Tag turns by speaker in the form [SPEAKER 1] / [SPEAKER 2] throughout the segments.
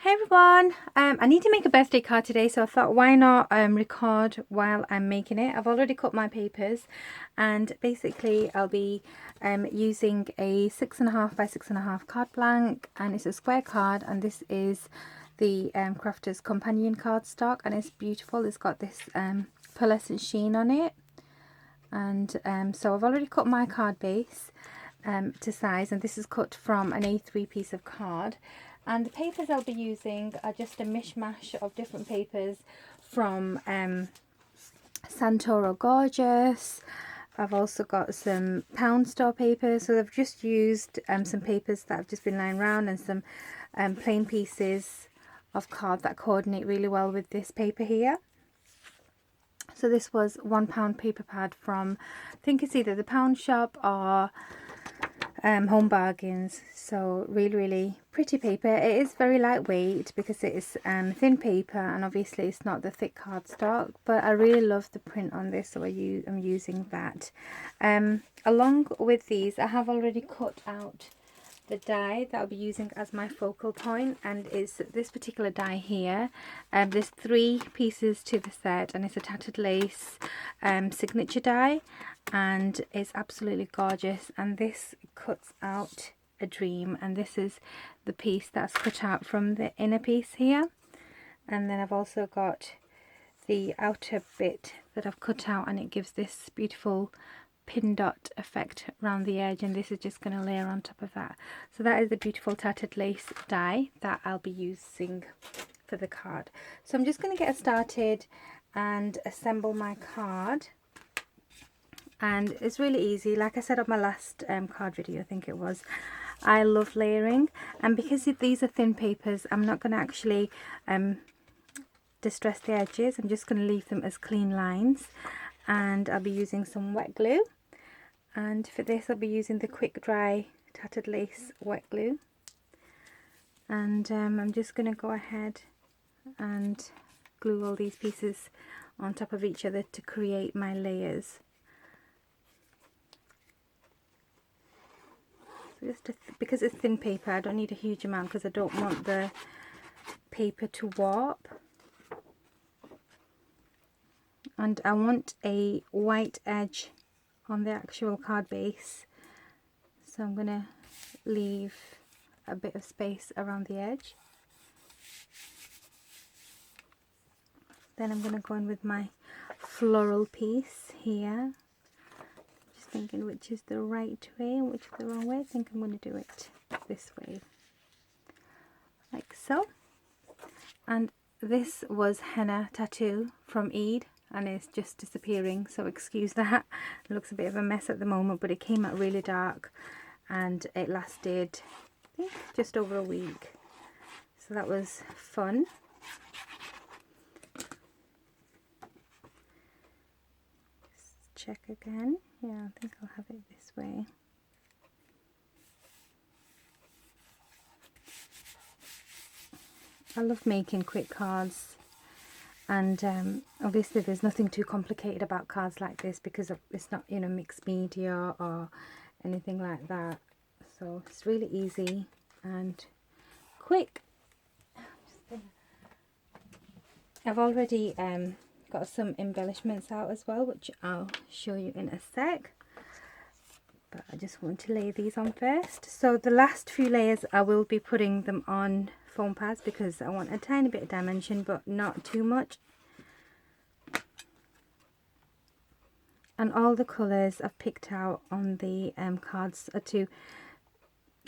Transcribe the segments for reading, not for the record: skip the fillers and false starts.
[SPEAKER 1] Hey everyone, I need to make a birthday card today, so I thought why not record while I'm making it. I've already cut my papers, and basically I'll be using a 6.5 by 6.5 card blank, and it's a square card, and this is the Crafter's Companion cardstock, and it's beautiful. It's got this pearlescent sheen on it, and so I've already cut my card base to size, and this is cut from an A3 piece of card. And the papers I'll be using are just a mishmash of different papers from Santoro Gorgeous. I've also got some pound store papers, so I've just used some papers that have just been lying around, and some plain pieces of card that coordinate really well with this paper here. So this was £1 paper pad from, I think it's either the Pound Shop or Home Bargains. So really pretty paper. It is very lightweight because it is thin paper, and obviously it's not the thick cardstock, but I really love the print on this, so I'm using that. Along with these, I have already cut out the die that I'll be using as my focal point, and it's this particular die here. There's 3 pieces to the set, and it's a tattered lace signature die, and it's absolutely gorgeous, and this cuts out a dream. And this is the piece that's cut out from the inner piece here, and then I've also got the outer bit that I've cut out, and it gives this beautiful pin dot effect around the edge, and this is just going to layer on top of that. So that is the beautiful tattered lace die that I'll be using for the card. So I'm just going to get started and assemble my card, and it's really easy. Like I said on my last card video, I think it was, I love layering, and because these are thin papers, I'm not going to actually distress the edges. I'm just going to leave them as clean lines, and I'll be using some wet glue. And for this I'll be using the quick dry tattered lace wet glue, and I'm just going to go ahead and glue all these pieces on top of each other to create my layers. So just because it's thin paper, I don't need a huge amount because I don't want the paper to warp, and I want a white edge on the actual card base, so I'm going to leave a bit of space around the edge. Then I'm going to go in with my floral piece here, just thinking which is the right way and which is the wrong way. I think I'm going to do it this way, like so. And this was henna tattoo from Eid, and it's just disappearing, so excuse that. It looks a bit of a mess at the moment, but it came out really dark, and it lasted, I think, just over a week, so that was fun. Let's check again. Yeah, I think I'll have it this way. I love making quick cards, and obviously there's nothing too complicated about cards like this because it's not, you know, mixed media or anything like that, so it's really easy and quick. I've already got some embellishments out as well, which I'll show you in a sec, but I just want to lay these on first. So the last few layers I will be putting them on foam pads because I want a tiny bit of dimension, but not too much. And all the colours I've picked out on the cards are to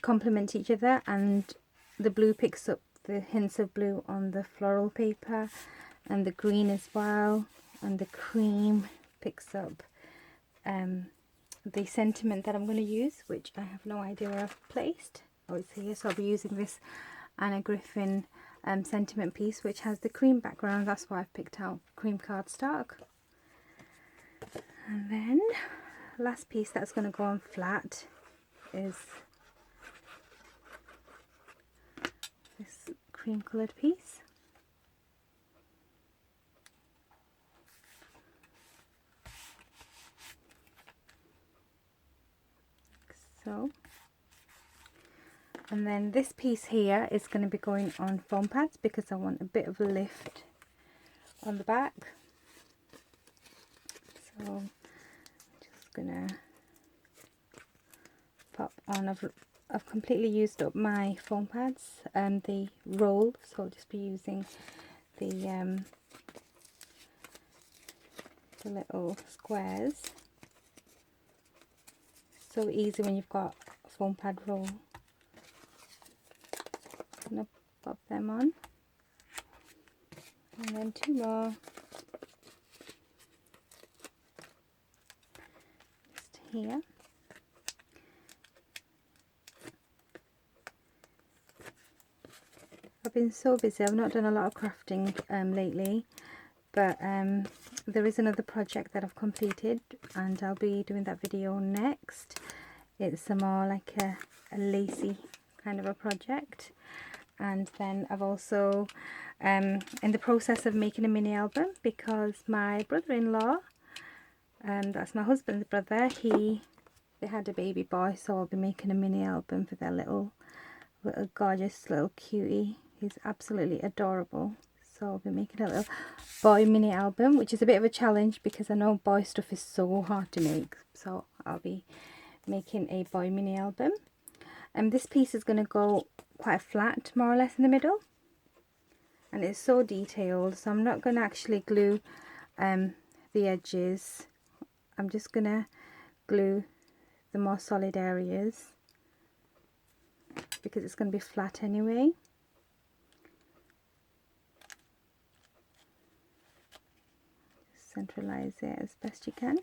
[SPEAKER 1] complement each other, and the blue picks up the hints of blue on the floral paper, and the green as well, and the cream picks up the sentiment that I'm going to use, which I have no idea where I've placed. Oh, it's here. So I'll be using this Anna Griffin sentiment piece, which has the cream background. That's why I've picked out cream cardstock. And then last piece that's going to go on flat is this cream coloured piece. So And then this piece here is going to be going on foam pads because I want a bit of a lift on the back. So I'm just gonna pop on. I've completely used up my foam pads and the roll, so I'll just be using the little squares. So easy when you've got a foam pad roll. I'm gonna pop them on, and then 2 more just here. I've been so busy, I've not done a lot of crafting lately, but there is another project that I've completed and I'll be doing that video next. It's a more like a lacy kind of a project. And then I've also in the process of making a mini album because my brother-in-law, that's my husband's brother, they had a baby boy, so I'll be making a mini album for their little gorgeous little cutie. He's absolutely adorable. So I'll be making a little boy mini album, which is a bit of a challenge because I know boy stuff is so hard to make. So I'll be making a boy mini album. And this piece is going to go quite flat, more or less, in the middle. And it's so detailed, so I'm not going to actually glue the edges. I'm just going to glue the more solid areas because it's going to be flat anyway. Centralize it as best you can,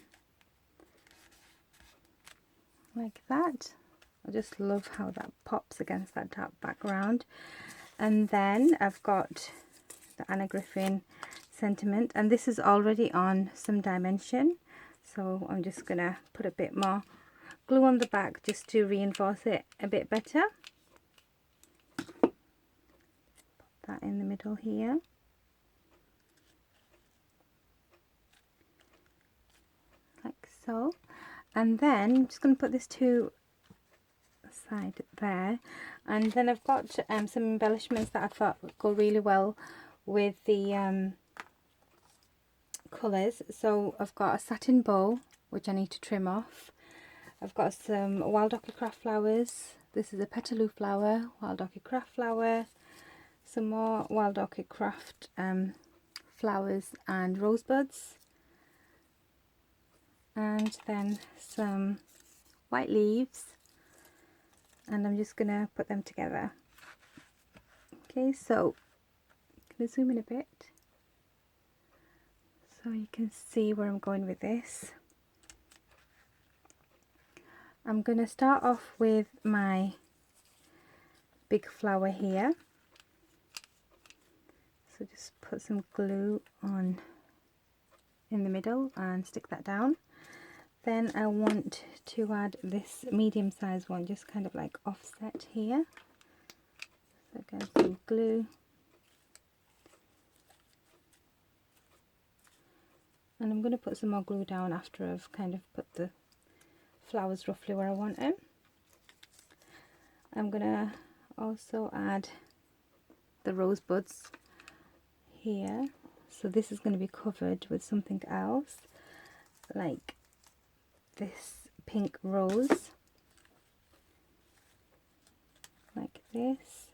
[SPEAKER 1] like that. I just love how that pops against that dark background. And then I've got the Anna Griffin sentiment, and this is already on some dimension, so I'm just gonna put a bit more glue on the back just to reinforce it a bit better. Pop that in the middle here. Like so. And then I'm just going to put this to the side there. And then I've got some embellishments that I thought would go really well with the colours. So I've got a satin bow, which I need to trim off. I've got some wild orchid craft flowers. This is a petaloo flower, wild orchid craft flower. Some more wild orchid craft flowers and rosebuds. And then some white leaves, and I'm just gonna put them together. Okay, so I'm gonna zoom in a bit so you can see where I'm going with this. I'm gonna start off with my big flower here, so just put some glue on in the middle and stick that down. Then I want to add this medium sized one, just kind of like offset here. So again, some glue. And I'm going to put some more glue down after I've kind of put the flowers roughly where I want them. I'm going to also add the rosebuds here. So this is going to be covered with something else, like this pink rose, like this.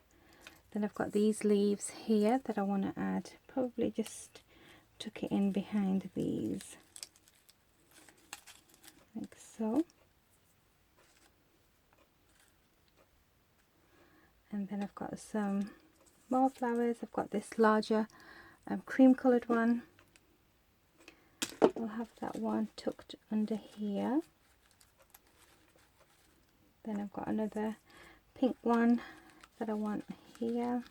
[SPEAKER 1] Then I've got these leaves here that I want to add, probably just tuck it in behind these, like so. And then I've got some more flowers. I've got this larger cream coloured one. I'll have that one tucked under here. Then I've got another pink one that I want here.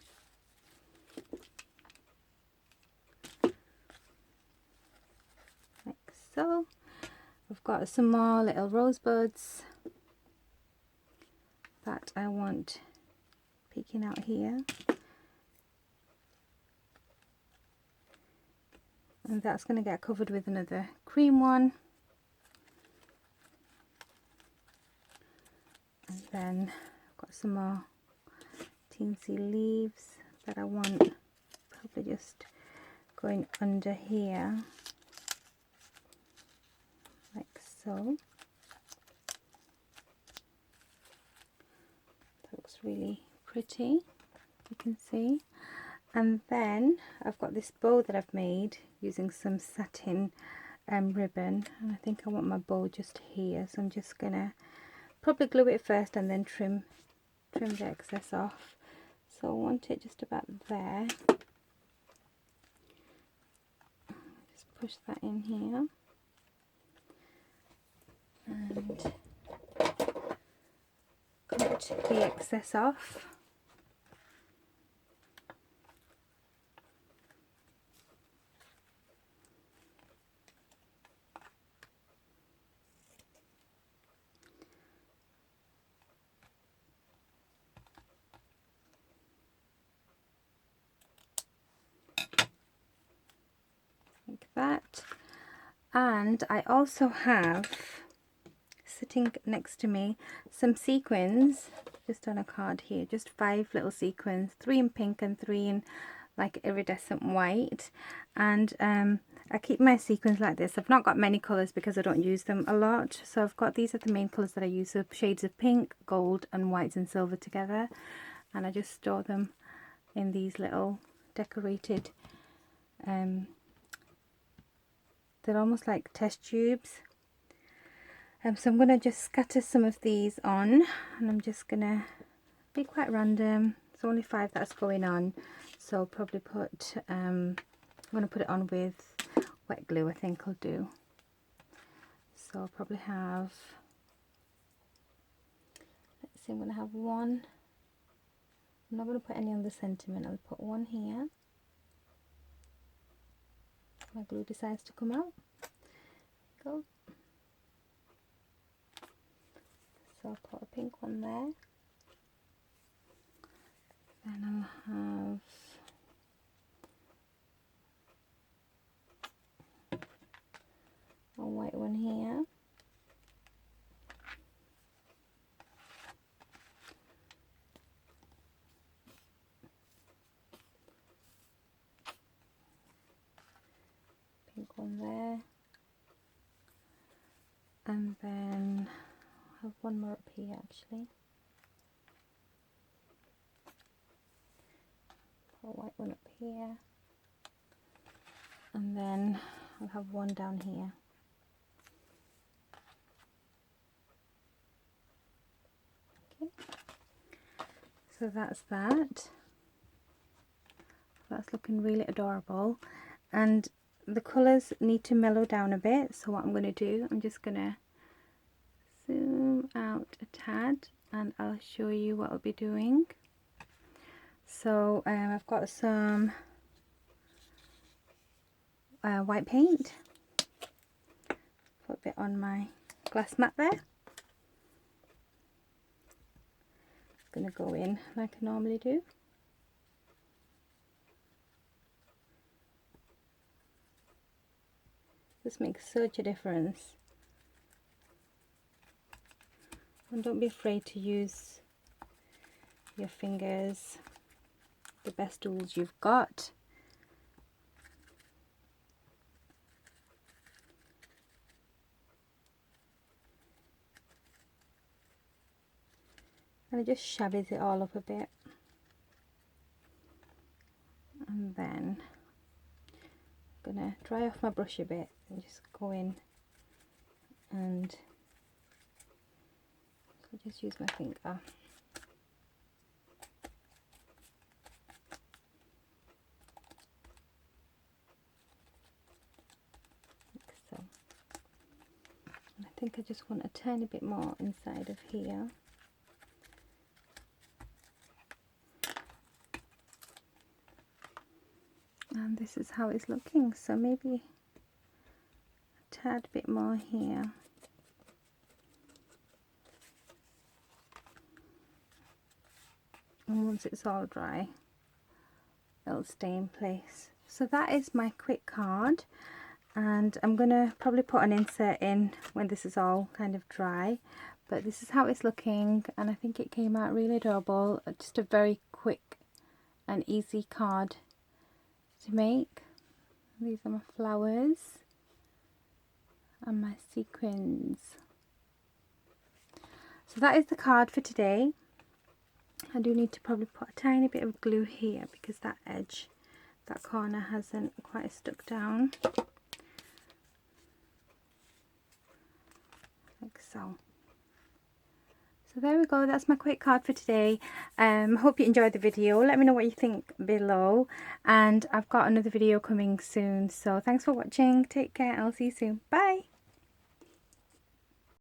[SPEAKER 1] Like so. I've got some more little rosebuds that I want peeking out here. And that's going to get covered with another cream one. And then I've got some more teensy leaves that I want probably just going under here, like so. That looks really pretty, you can see. And then I've got this bow that I've made using some satin ribbon, and I think I want my bow just here, so I'm just gonna probably glue it first and then trim the excess off. So I want it just about there. Just push that in here and cut the excess off. Like that. And I also have sitting next to me some sequins just on a card here, just 5 little sequins, 3 in pink and 3 in like iridescent white. And I keep my sequins like this. I've not got many colours because I don't use them a lot, so I've got, these are the main colours that I use, so shades of pink, gold and whites and silver together, and I just store them in these little decorated they're almost like test tubes. So I'm going to just scatter some of these on, and I'm just going to be quite random. It's only 5 that's going on, so I'll probably put, I'm going to put it on with wet glue, I think I'll do. So I'll probably have, let's see, I'm going to have 1. I'm not going to put any on the sentiment, I'll put 1 here. My glue decides to come out. Go. So I'll put a pink one there. Then I'll have a white one here. Pink one there. And then I have one more up here actually. Put a white one up here. And then I'll have one down here. Okay. So that's that. That's looking really adorable. And the colours need to mellow down a bit, so what I'm going to do, I'm just going to zoom out a tad and I'll show you what I'll be doing. So I've got some white paint. Put a bit on my glass mat there. It's going to go in like I normally do. This makes such a difference. And don't be afraid to use your fingers, the best tools you've got. And it just shabbies it all up a bit. And then I'm going to dry off my brush a bit and just go in and I'll just use my finger. Like so. And I think I just want a tiny bit more inside of here. And this is how it's looking, so maybe a tad bit more here. And once it's all dry, it'll stay in place. So that is my quick card, and I'm gonna probably put an insert in when this is all kind of dry, But this is how it's looking, and I think it came out really adorable. Just a very quick and easy card to make. These are my flowers and my sequins. So that is the card for today. I do need to probably put a tiny bit of glue here because that edge, that corner hasn't quite stuck down. Like so. So there we go, that's my quick card for today. Hope you enjoyed the video. Let me know what you think below, and I've got another video coming soon. So thanks for watching, take care, I'll see you soon, bye.